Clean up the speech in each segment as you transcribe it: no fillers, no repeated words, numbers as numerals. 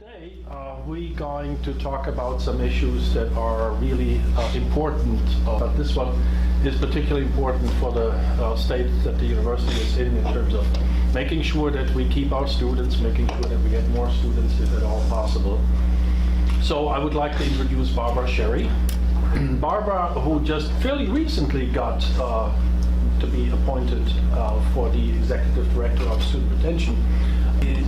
Today, we're going to talk about some issues that are really important, but this one is particularly important for the state that the university is in terms of making sure that we keep our students, making sure that we get more students if at all possible. So I would like to introduce Barbara Sherry. Barbara, who just fairly recently got to be appointed for the Executive Director of Student Retention,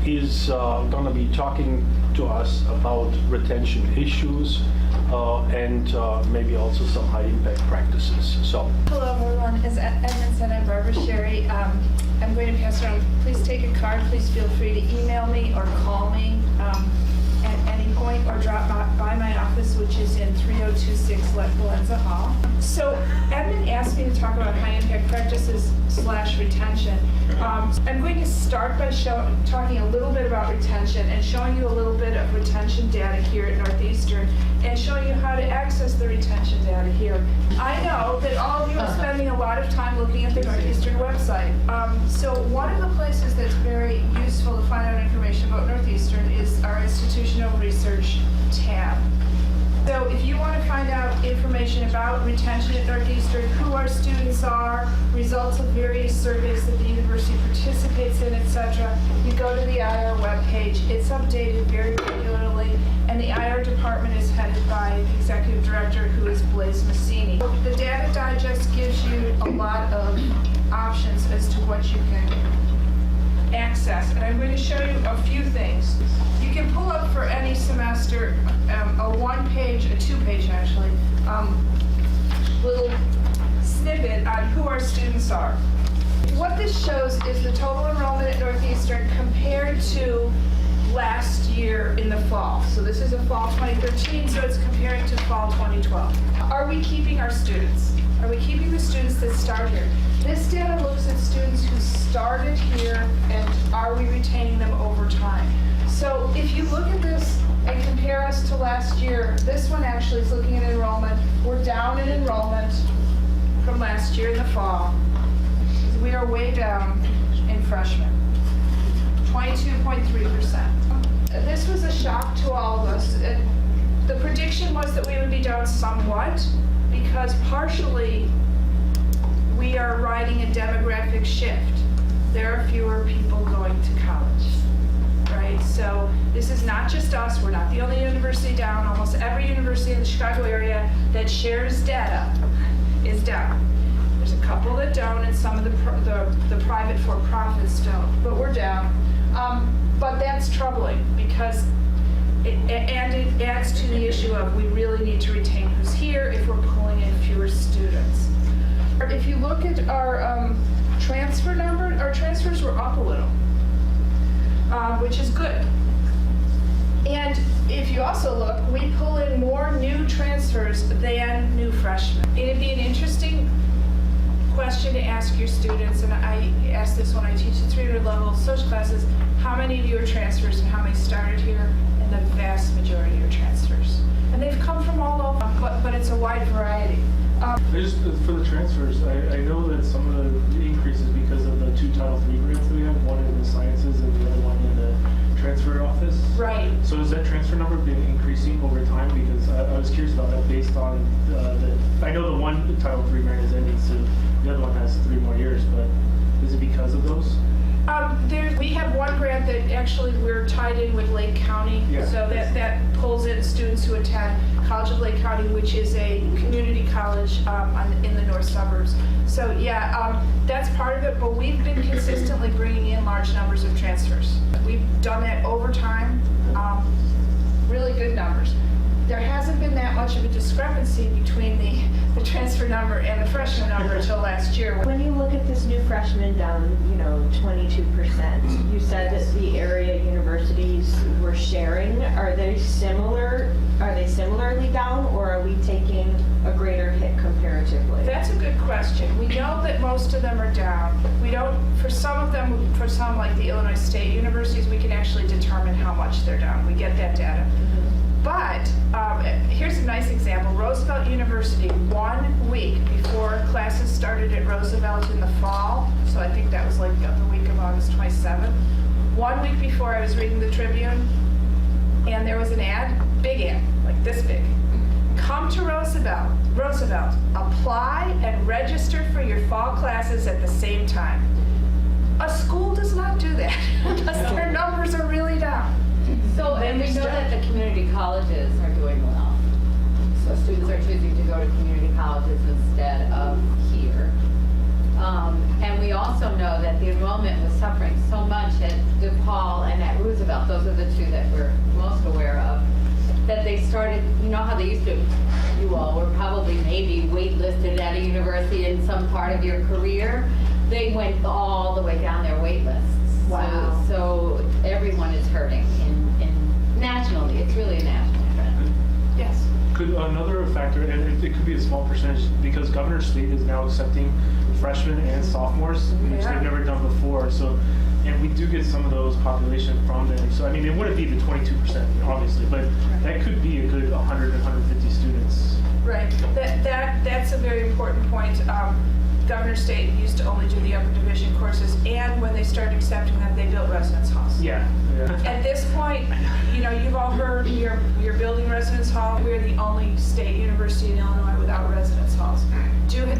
is going to be talking to us about retention issues and maybe also some high impact practices. So, hello everyone, as Edmund said, I'm Barbara Sherry. I'm going to pass around. Please take a card. Please feel free to email me or call me at any point, or drop by my office, which is in 3026 Valenza Hall. So Edmund asked me to talk about high impact practices / retention. I'm going to start by talking a little bit about retention and showing you a little bit of retention data here at Northeastern and showing you how to access the retention data here. I know that all of you are spending a lot of time looking at the Northeastern website. So one of the places that's very useful to find out information about Northeastern is our institutional research tab. So if you want to find out information about retention at Northeastern, who our students are, results of various surveys that the university participates in, etc., you go to the IR webpage. It's updated very regularly, and the IR department is headed by the executive director, who is Blaise Massini. The data digest gives you a lot of options as to what you can access, and I'm going to show you a few things. You can pull up for any semester a one-page, a two-page actually, little snippet on who our students are. What this shows is the total enrollment at Northeastern compared to last year in the fall. So this is a fall 2013, so it's comparing to fall 2012. Are we keeping our students? Are we keeping the students that start here? This data looks at students who started here and are we retaining them over time. So if you look at this and compare us to last year, this one actually is looking at enrollment. We're down in enrollment from last year in the fall. We are way down in freshmen, 22.3%. This was a shock to all of us. The prediction was that we would be down somewhat because partially we are riding a demographic shift. There are fewer people going to college. Right? So this is not just us. We're not the only university down. Almost every university in the Chicago area that shares data is down. There's a couple that don't, and some of the private for-profits don't, but we're down. But that's troubling because it adds to the issue of we really need to retain who's here if we're pulling in fewer students. If you look at our transfer number, our transfers were up a little. Which is good. And if you also look, we pull in more new transfers than new freshmen. It'd be an interesting question to ask your students, and I ask this when I teach the 300 level social classes, how many of you are transfers and how many started here? And the vast majority are transfers. And they've come from all over, but it's a wide variety. Just for the transfers, I know that some of the increases because of the two Title III grants that we have, one in the sciences and the other one in the transfer office. Right. So has that transfer number been increasing over time? Because I was curious about that based on I know the one Title III grant is ending soon, the other one has 3 more years, but is it because of those? We have one grant that actually we're tied in with Lake County, so that pulls in students who attend College of Lake County, which is a community college in the north suburbs. So yeah, that's part of it, but we've been consistently bringing in large numbers of transfers. We've done that over time, really good numbers. There hasn't been that much of a discrepancy between the transfer number and the freshman number until last year. When you look at this new freshman down, 22%, you said that the area universities were sharing. Are they similar? Are they similarly down, or are we taking a greater hit comparatively? That's a good question. We know that most of them are down. We don't, for some like the Illinois State universities, we can actually determine how much they're down. We get that data. But here's a nice example. Roosevelt University, 1 week before classes started at Roosevelt in the fall, so I think that was like the week of August 27th, 1 week before, I was reading the Tribune, and there was an ad, big ad, like this big. Come to Roosevelt, apply and register for your fall classes at the same time. A school does not do that unless their numbers are really down. So, and we know that the community colleges are doing well. So students are choosing to go to community colleges instead of here. And we also know that the enrollment was suffering so much at DePaul and at Roosevelt, those are the two that we're most aware of, that they started, you know how they used to, you all were probably maybe waitlisted at a university in some part of your career. They went all the way down their wait lists. Wow. So everyone is hurting in nationally, it's really a national trend. Yes. Could another factor, and it could be a small percentage, because Governor State is now accepting freshmen and sophomores, which Yeah. they've never done before. So, and we do get some of those population from them. So, I mean, it wouldn't be the 22%, obviously, but that could be a good 100 to 150 students. Right, that's a very important point. Governor State used to only do the upper division courses, and when they started accepting them, they built residence halls. Yeah. At this point, you know, you've all heard you're building residence hall. We're the only state university in Illinois without residence halls.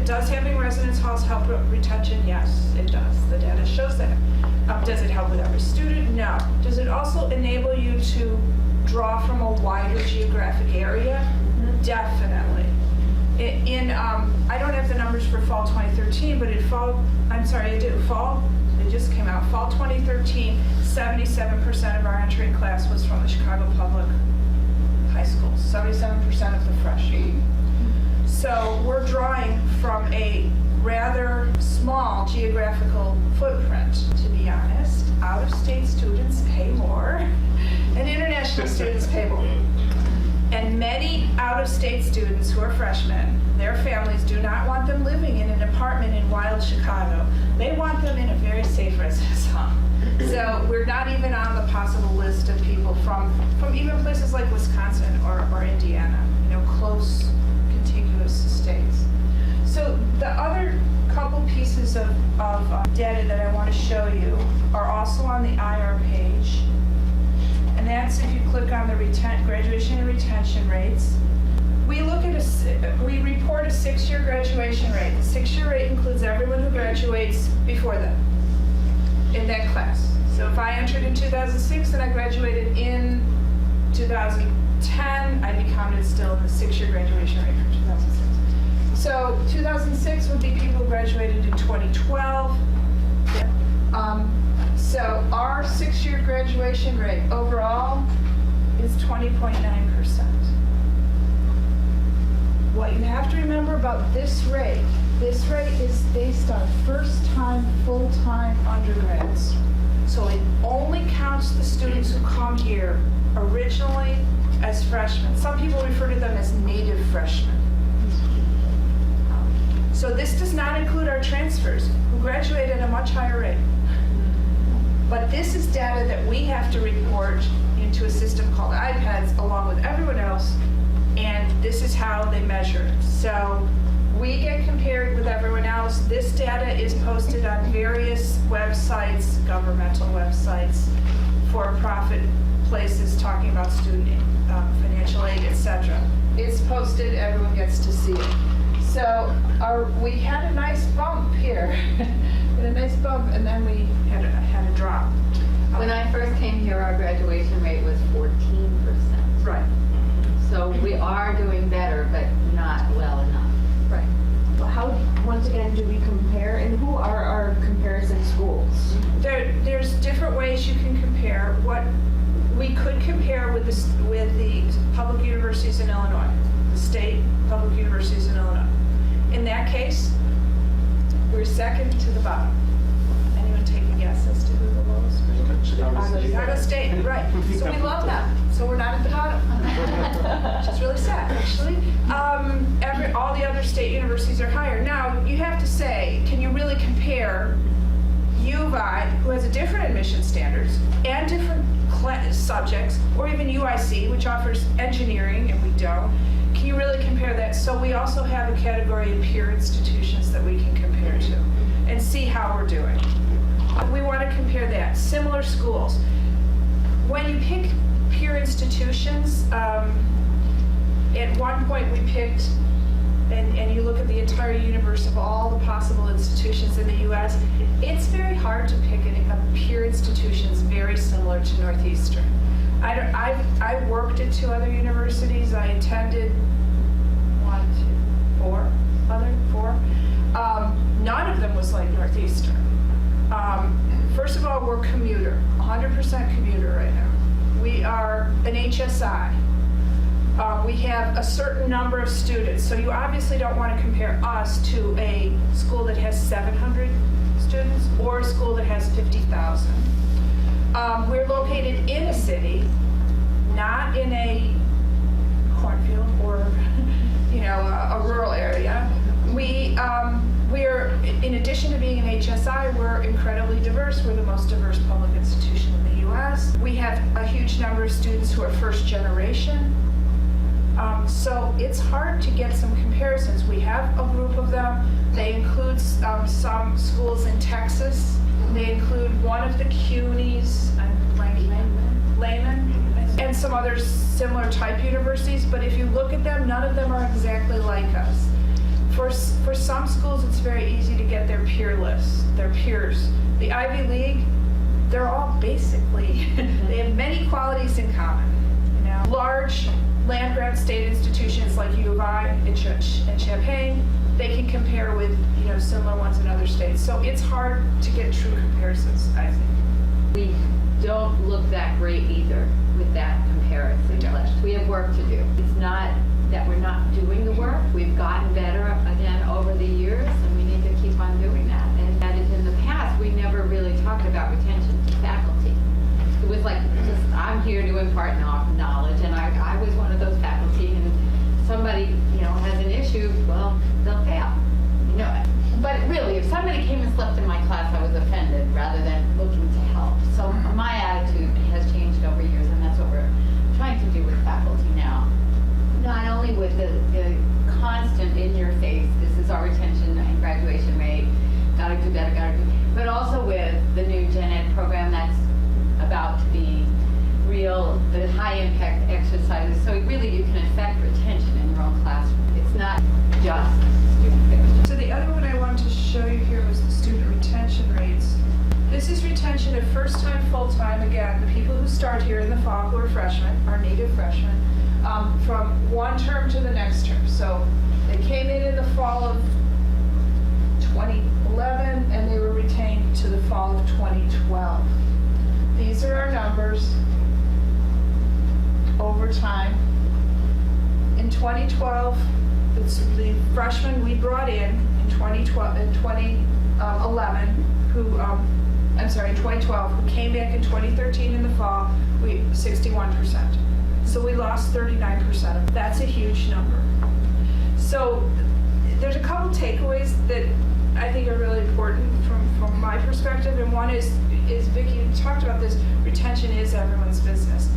Does having residence halls help retention? Yes, it does. The data shows that. Does it help with every student? No. Does it also enable you to draw from a wider geographic area? Definitely. I don't have the numbers for fall 2013, but fall, they just came out. Fall 2013, 77% of our entering class was from the Chicago Public High Schools, 77% of the freshmen. So we're drawing from a rather small geographical footprint. To be honest, out-of-state students pay more, and international students pay more. And many out-of-state students who are freshmen, their families do not want them living in an apartment in wild Chicago. They want them in a very safe residence home. So we're not even on the possible list of people from even places like Wisconsin or Indiana, you know, close contiguous states. So the other couple pieces of data that I want to show you are also on the IR page. And that's if you click on the graduation and retention rates. We report a 6-year graduation rate. The 6-year rate includes everyone who graduates before them in that class. So if I entered in 2006 and I graduated in 2010, I'd be counted still in the 6-year graduation rate for 2006. So 2006 would be people who graduated in 2012. So our 6-year graduation rate overall is 20.9%. What you have to remember about this rate is based on first-time, full-time undergrads. So it only counts the students who come here originally as freshmen. Some people refer to them as native freshmen. So this does not include our transfers, who graduate at a much higher rate. But this is data that we have to report into a system called iPads along with everyone else, and this is how they measure it. So we get compared with everyone else. This data is posted on various websites, governmental websites, for-profit places talking about student financial aid, etc. It's posted, everyone gets to see it. So we had a nice bump here. We had a nice bump, and then we had a drop. When I first came here, our graduation rate was 14%. Right, So we are doing better, but not well enough. right. How, once again, do we compare, and who are our comparison schools? There's different ways you can compare. What we could compare with the public universities in Illinois, the state public universities in Illinois. In that case, we're second to the bottom. Anyone take a guess as to who the lowest is? Chicago State, right. So we love them. So we're not at the bottom. Which is really sad, actually. All the other state universities are higher. Now, you have to say, can you really compare U of I, who has a different admission standards and different subjects, or even UIC, which offers engineering, and we don't. Can you really compare that? So we also have a category of peer institutions that we can compare to and see how we're doing. We want to compare that. Similar schools. When you pick peer institutions, at one point we picked, and you look at the entire universe of all the possible institutions in the U.S., it's very hard to pick a peer institutions very similar to Northeastern. I worked at 2 other universities. I attended 4. None of them was like Northeastern. First of all, we're commuter, 100% commuter right now. We are an HSI. We have a certain number of students, so you obviously don't want to compare us to a school that has 700 students or a school that has 50,000. We're located in a city, not in a cornfield or, a rural area. We're, in addition to being an HSI, we're incredibly diverse. We're the most diverse public institution in the U.S. We have a huge number of students who are first generation. So it's hard to get some comparisons. We have a group of them. They include some schools in Texas. They include one of the CUNYs, Lehman, and some other similar type universities. But if you look at them, none of them are exactly like us. For some schools, it's very easy to get their peer lists, their peers. The Ivy League, they're all basically, they have many qualities in common. Large land-grant state institutions like U of I and Champaign, they can compare with similar ones in other states. So it's hard to get true comparisons, I think. We don't look that great either with that comparison list. We have work to do. It's not that we're not doing the work. We've gotten better, again, over the years, and we need to keep on doing that. And that is, in the past, we never really talked about retention to faculty. It was like, just, I'm here to impart knowledge, and I was one of those faculty, and somebody, has an issue, well, they'll fail. But really, if somebody came and slept in my class, I was offended rather than looking to help. So my attitude has changed over years, and that's what we're trying to do with faculty now. Not only with the constant in your face, this is our retention and graduation rate, gotta do better, but also with the new Gen Ed program that's about to be real, the high impact exercises. So really you can affect retention in your own classroom. It's not just student fixture. So the other one I wanted to show you here was the student retention rates. This is retention of first-time, full-time. Again, the people who start here in the fall who are freshmen, are native freshmen, from one term to the next term. So they came in the fall of 2011 and they were retained to the fall of 2012. These are our numbers over time. In 2012, it's the freshmen we brought in 2011, who, in 2012, who came back in 2013 in the fall, 61%. So we lost 39% of them. That's a huge number. So there's a couple takeaways that I think are really important from my perspective, and one is Vicki, you talked about this, retention is everyone's business.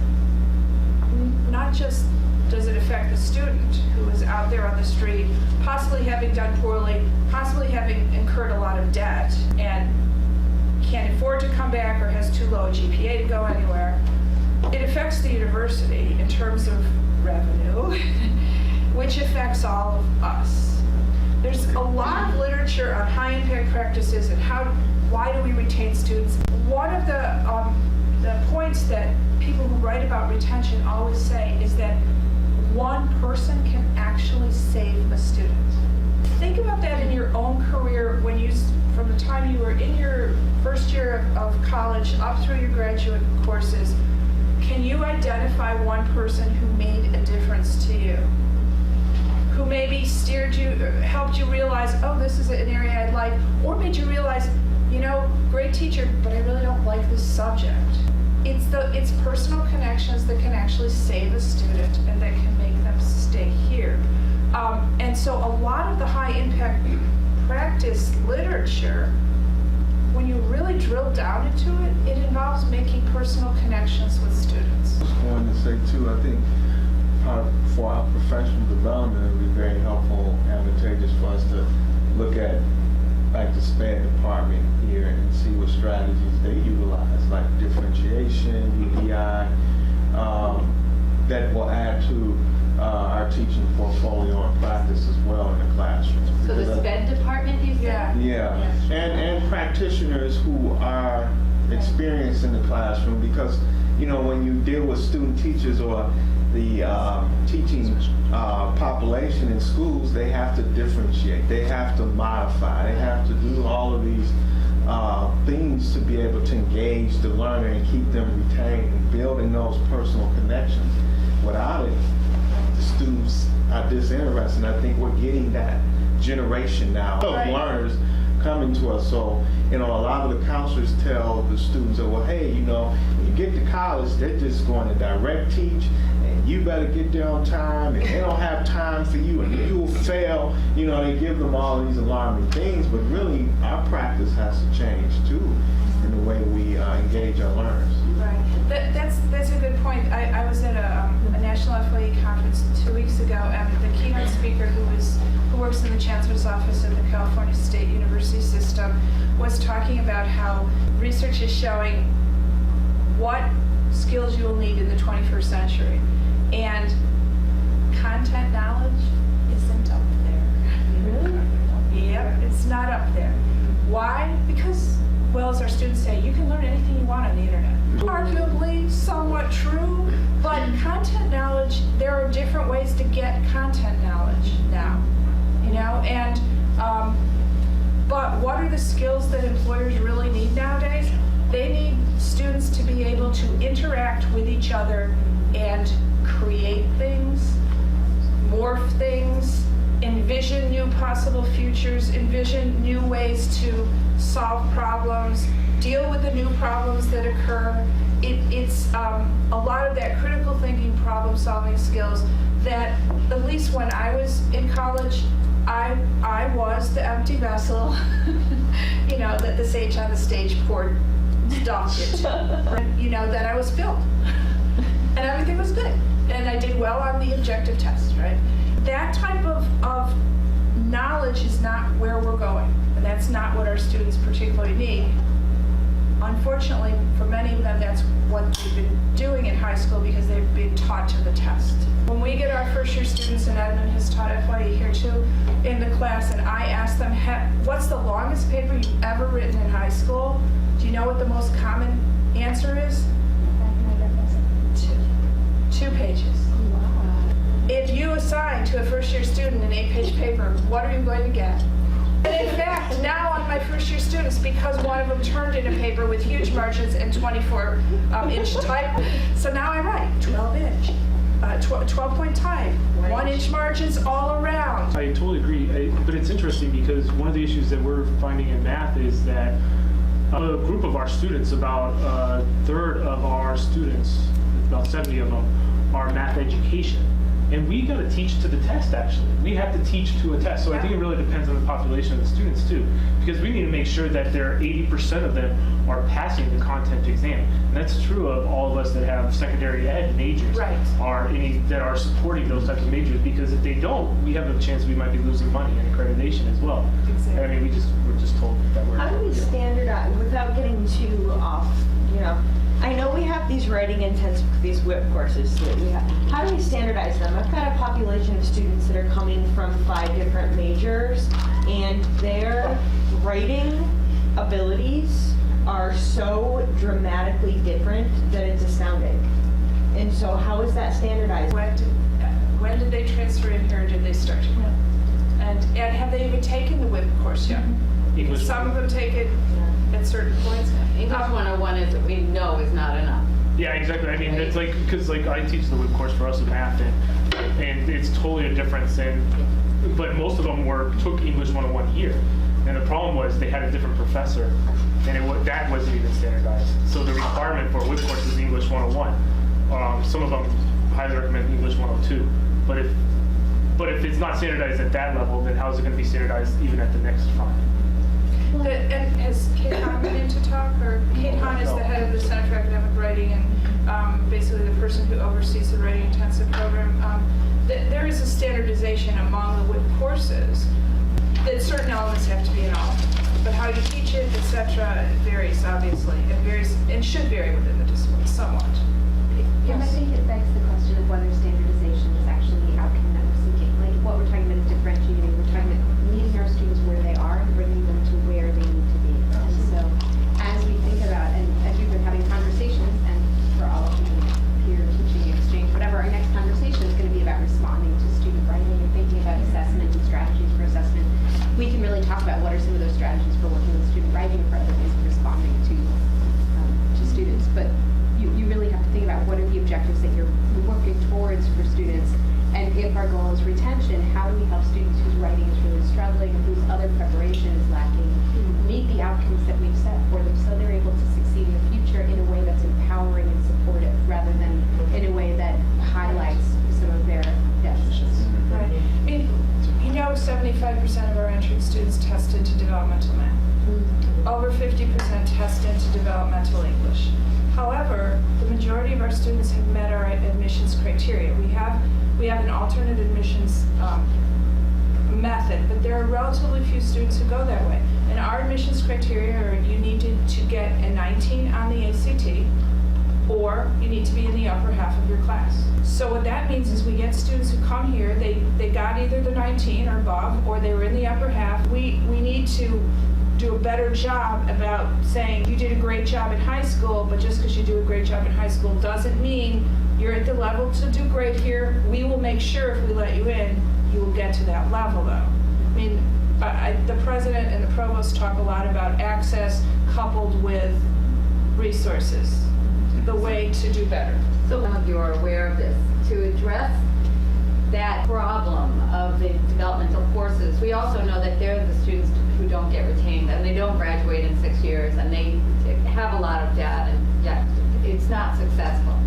Not just does it affect the student who is out there on the street, possibly having done poorly, possibly having incurred a lot of debt, and can't afford to come back or has too low a GPA to go anywhere. It affects the university in terms of revenue, which affects all of us. There's a lot of literature on high impact practices and why do we retain students. One of the points that people who write about retention always say is that one person can actually save a student. Think about that in your own career from the time you were in your first year of college up through your graduate courses. Can you identify one person who made a difference to you? Who maybe steered you, helped you realize, oh, this is an area I'd like, or made you realize, great teacher, but I really don't like this subject. It's personal connections that can actually save a student and that can make them stay here. And so a lot of the high impact practice literature, when you really drill down into it, it involves making personal connections with students. I just wanted to say too, I think for our professional development, it would be very helpful and advantageous for us to look at like the SPED department here and see what strategies they utilize, like differentiation, UDI, that will add to our teaching portfolio and practice as well in the classroom. So the Because I- SPED department, you said? yeah, and practitioners who are experienced in the classroom, because, you know, when you deal with student teachers or the teaching population in schools, they have to differentiate, they have to modify, they have to do all of these things to be able to engage the learner and keep them retained and building those personal connections. Without it, the students are disinterested. I think we're getting that generation now of Right. learners coming to us. So, you know, a lot of the counselors tell the students that, well, hey, you know, when you get to college, they're just going to direct teach, and you better get there on time, and they don't have time for you, and you will fail. You know, they give them all these alarming things, but really, our practice has to change too in the way we engage our learners. Right. That's a good point. I was at a National FYE conference 2 weeks ago, and the keynote speaker who works in the Chancellor's office at the California State University system was talking about how research is showing what skills you will need in the 21st century. And content knowledge isn't up there. Really? Yep, it's not up there. Why? Because, well, as our students say, you can learn anything you want on the internet. Arguably somewhat true, but content knowledge, there are different ways to get content knowledge now, you know, and, but what are the skills that employers really need nowadays? They need students to be able to interact with each other and create things, morph things, envision new possible futures, envision new ways to solve problems, deal with the new problems that occur. It's a lot of that critical thinking, problem-solving skills that, at least when I was in college, I was the empty vessel, you know, that the sage on the stage poured stuff into. You know, that I was filled. And everything was good. And I did well on the objective test, right? That type of knowledge is not where we're going. And that's not what our students particularly need. Unfortunately, for many of them, that's what they've been doing in high school because they've been taught to the test. When we get our first year students, and Edmund has taught FYE here too, in the class, and I ask them, what's the longest paper you've ever written in high school? Do you know what the most common answer is? 2 pages. If you assign to a first year student an 8-page paper, what are you going to get? And in fact, now on my first year students, because one of them turned in a paper with huge margins and 24-inch type, so now I write 12-inch, 12-point type, 1-inch margins all around. I totally agree, but it's interesting because one of the issues that we're finding in math is that a group of our students, about a third of our students, about 70 of them, are math education. And we got to teach to the test, actually. We have to teach to a test. So I think it really depends on the population of the students, too. Because we need to make sure that 80% of them are passing the content exam. And that's true of all of us that have secondary ed majors. Right. That are supporting those types of majors. Because if they don't, we have a chance we might be losing money in accreditation as well. Exactly. I mean, we're just told that we're... How do we standardize, without getting too off, you know, I know we have these writing intensive, these WIP courses that we have. How do we standardize them? I've got a population of students that are coming from 5 different majors, and their writing abilities are so dramatically different that it's astounding. And so how is that standardized? When did they transfer in here, or did they start? And have they even taken the WIP course yet? English. Some of them take it at certain points. English 101 is, we know is not enough. Yeah, exactly. I mean, it's like, because like I teach the WIP course for us in math, and it's totally a difference. But most of them took English 101 here, and the problem was they had a different professor, and that wasn't even standardized. So the requirement for a WIP course is English 101. Some of them highly recommend English 102. But if it's not standardized at that level, then how is it going to be standardized even at the next fund? And has Kate Hahn been in to talk? Or Kate Hahn is the head of the Center for Academic Writing and basically the person who oversees the writing intensive program. There is a standardization among the WIP courses that certain elements have to be in all. But how you teach it, et cetera, it varies obviously, and should vary within the discipline somewhat. I think it begs the question of whether standardization is actually the outcome that we're seeking. Like what we're talking about is differentiating. We're talking about meeting our students where they are and bringing them to where they need to be. And so as we think about, and as we've been having conversations, and for all of you, peer teaching exchange, whatever, our next conversation is going to be about responding to student writing and thinking about assessment and strategies for assessment. We can really talk about what are some of those strategies for working with student writing for other ways of responding to students. But you really have to think about what are the objectives that you're working towards for students. And if our goal is retention, how do we help students whose writing is really struggling or whose other preparation is lacking meet the outcomes that we've set for them so they're able to succeed in the future in a way that's empowering and supportive rather than in a way that highlights some of their deficits. Right. I mean, 75% of our entrance students test into developmental math. Over 50% test into developmental English. However, the majority of our students have met our admissions criteria. We have an alternate admissions method, but there are relatively few students who go that way. And our admissions criteria are you need to get a 19 on the ACT, or you need to be in the upper half of your class. So what that means is we get students who come here, they got either the 19 or above, or they were in the upper half. We need to do a better job about saying you did a great job in high school, but just because you do a great job in high school doesn't mean you're at the level to do great here. We will make sure if we let you in, you will get to that level though. I mean, the president and the provost talk a lot about access coupled with resources, the way to do better. So some of you are aware of this. To address that problem of the developmental courses, we also know that they're the students who don't get retained and they don't graduate in 6 years and they have a lot of debt and yet it's not successful.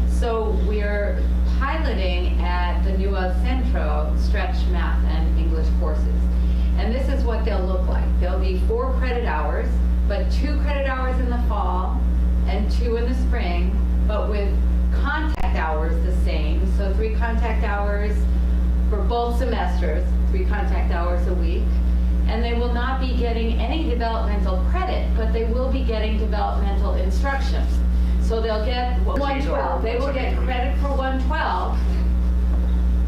So we're piloting at the New El Centro stretch math and English courses. And this is what they'll look like. There'll be 4 credit hours, but 2 credit hours in the fall and 2 in the spring, but with contact hours the same. So 3 contact hours for both semesters, 3 contact hours a week. And they will not be getting any developmental credit, but they will be getting developmental instruction. So they'll get 112. They will get credit for 112,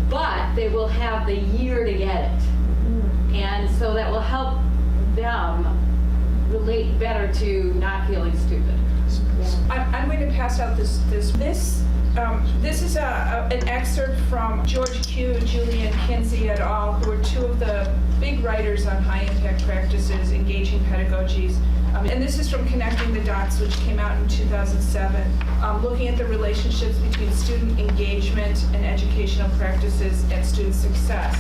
but they will have the year to get it. And so that will help them relate better to not feeling stupid. I'm going to pass out this is an excerpt from George Q, Julian Kinsey et al., who are 2 of the big writers on high impact practices, engaging pedagogies. And this is from Connecting the Dots, which came out in 2007, looking at the relationships between student engagement and educational practices and student success.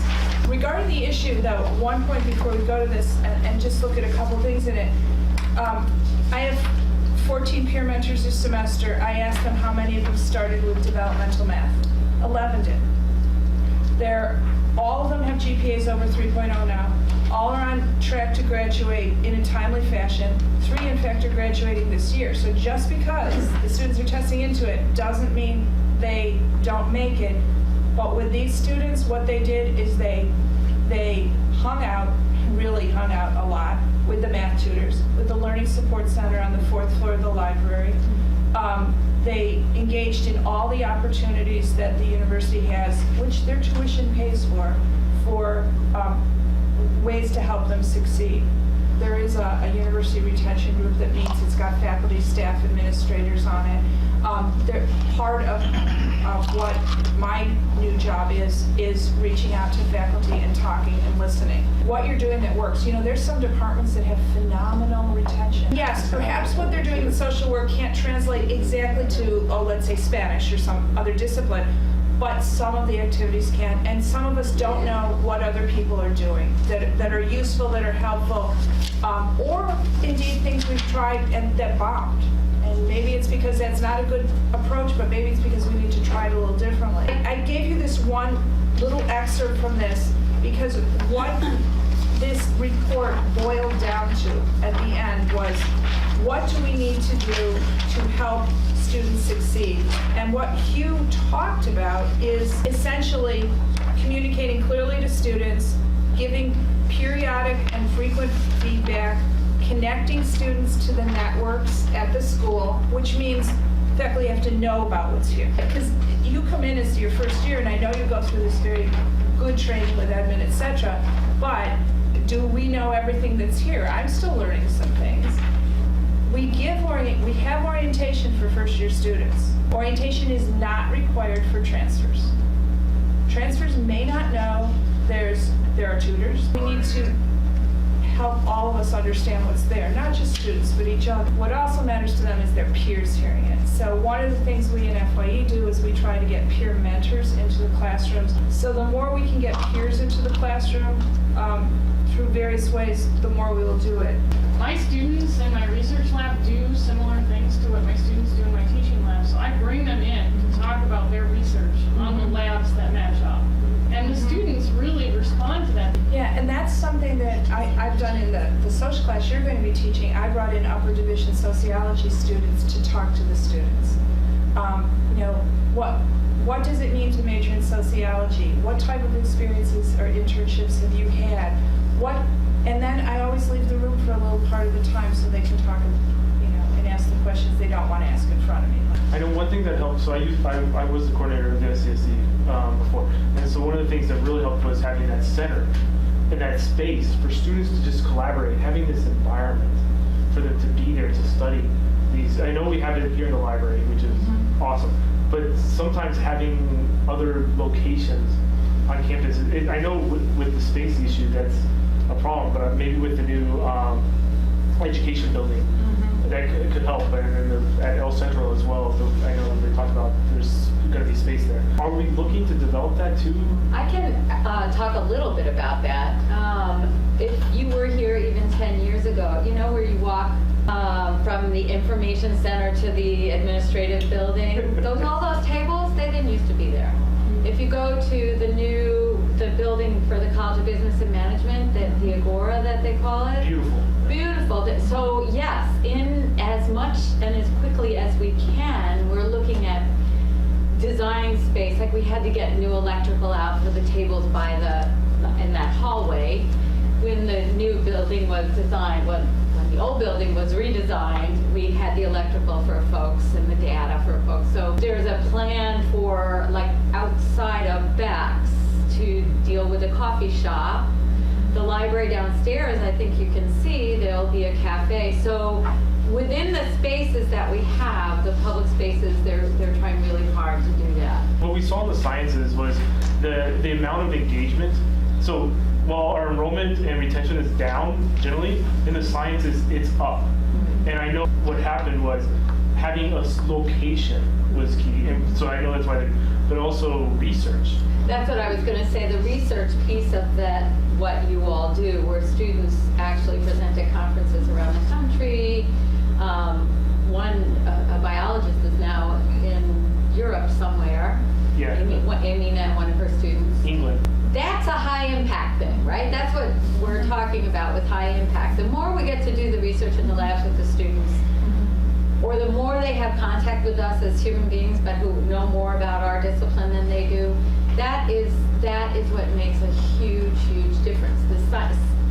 Regarding the issue, though, one point before we go to this and just look at a couple things in it, I have 14 peer mentors this semester. I asked them how many of them started with developmental math. 11 did. All of them have GPAs over 3.0 now. All are on track to graduate in a timely fashion. 3, in fact, are graduating this year. So just because the students are testing into it doesn't mean they don't make it. But with these students, what they did is they really hung out a lot with the math tutors, with the Learning Support Center on the 4th floor of the library. They engaged in all the opportunities that the university has, which their tuition pays for ways to help them succeed. There is a university retention group that meets. It's got faculty, staff, administrators on it. They're part of what my new job is reaching out to faculty and talking and listening. What you're doing that works. There's some departments that have phenomenal retention. Yes, perhaps what they're doing in social work can't translate exactly to, let's say Spanish or some other discipline, but some of the activities can, and some of us don't know what other people are doing that are useful, that are helpful, or indeed things we've tried and that bombed. And maybe it's because that's not a good approach, but maybe it's because we need to try it a little differently. I gave you this one little excerpt from this because what this report boiled down to at the end was, what do we need to do to help students succeed? And what Hugh talked about is essentially communicating clearly to students, giving periodic and frequent feedback, connecting students to the networks at the school, which means faculty have to know about what's here. Because you come in as your first year, and I know you go through this very good training with admin, et cetera, but do we know everything that's here? I'm still learning some things. We have orientation for first year students. Orientation is not required for transfers. Transfers may not know there are tutors. We need to help all of us understand what's there, not just students, but each other. What also matters to them is their peers hearing it. So one of the things we in FYE do is we try to get peer mentors into the classrooms. So the more we can get peers into the classroom through various ways, the more we will do it. My students in my research lab do similar things to what my students do in my teaching lab. So I bring them in to talk about their research on the labs that match up. And the students really respond to that. Yeah, and that's something that I've done in the social class you're going to be teaching. I brought in upper division sociology students to talk to the students. What does it mean to major in sociology? What type of experiences or internships have you had? And then I always leave the room for a little part of the time so they can talk, and ask the questions they don't want to ask in front of me. I know one thing that helped, so I was the coordinator of the SCSE before, and so one of the things that really helped was having that center and that space for students to just collaborate, having this environment for them to be there to study these. I know we have it here in the library, which is awesome, but sometimes having other locations on campus, I know with the space issue that's a problem, but maybe with the new education building, that could help, and then at El Centro as well. I know they talked about there's going to be space there. Are we looking to develop that too? I can talk a little bit about that. If you were here even 10 years ago, where you walk from the information center to the administrative building, all those tables, they didn't used to be there. If you go to the building for the College of Business and Management, the Agora that they call it. Beautiful. Beautiful. So yes, in as much and as quickly as we can, we're looking at design space. Like we had to get new electrical out for the tables in that hallway when the new building was designed. When the old building was redesigned, we had the electrical for folks and the data for folks. So there's a plan for like outside of Beck's to deal with a coffee shop. The library downstairs, I think you can see, there'll be a cafe. So within the spaces that we have, the public spaces, they're trying really hard to do that. What we saw in the sciences was the amount of engagement. So while our enrollment and retention is down generally, in the sciences it's up. And I know what happened was having a location was key. And so I know that's why, but also research. That's what I was going to say, the research piece of that, what you all do, where students actually present at conferences around the country. A biologist is now in Europe somewhere. Yeah. Amy met one of her students. England. That's a high impact thing, right? That's what we're talking about with high impact. The more we get to do the research in the labs with the students, or the more they have contact with us as human beings, but who know more about our discipline than they do, that is what makes a huge, huge difference.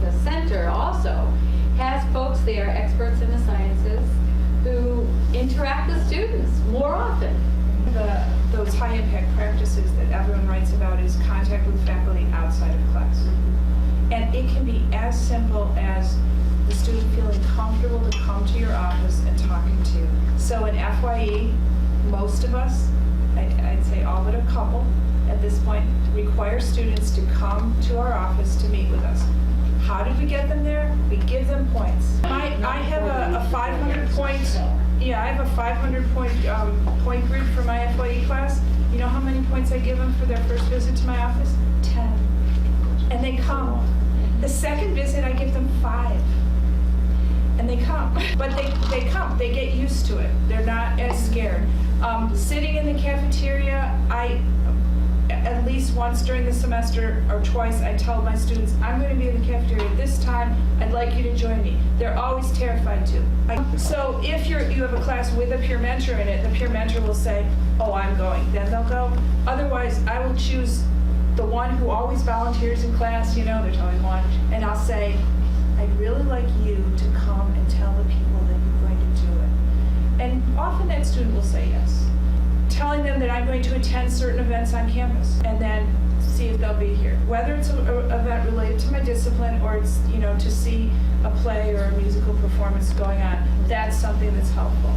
The center also has folks there, experts in the sciences, who interact with students more often. Those high impact practices that everyone writes about is contact with faculty outside of class. And it can be as simple as the student feeling comfortable to come to your office and talking to you. So in FYE, most of us, I'd say all but a couple at this point, require students to come to our office to meet with us. How did we get them there? We give them points. I have a 500 point, I have a 500 point grid for my FYE class. You know how many points I give them for their first visit to my office? 10. And they come. The second visit, I give them 5. And they come. But they come. They get used to it. They're not as scared. Sitting in the cafeteria, at least once during the semester or twice, I tell my students, I'm going to be in the cafeteria this time. I'd like you to join me. They're always terrified to. So if you have a class with a peer mentor in it, the peer mentor will say, oh, I'm going. Then they'll go. Otherwise, I will choose the one who always volunteers in class. There's always one. And I'll say, I'd really like you to come and tell the people that you're going to do it. And often that student will say yes. Telling them that I'm going to attend certain events on campus and then see if they'll be here. Whether it's an event related to my discipline or it's, to see a play or a musical performance going on, that's something that's helpful.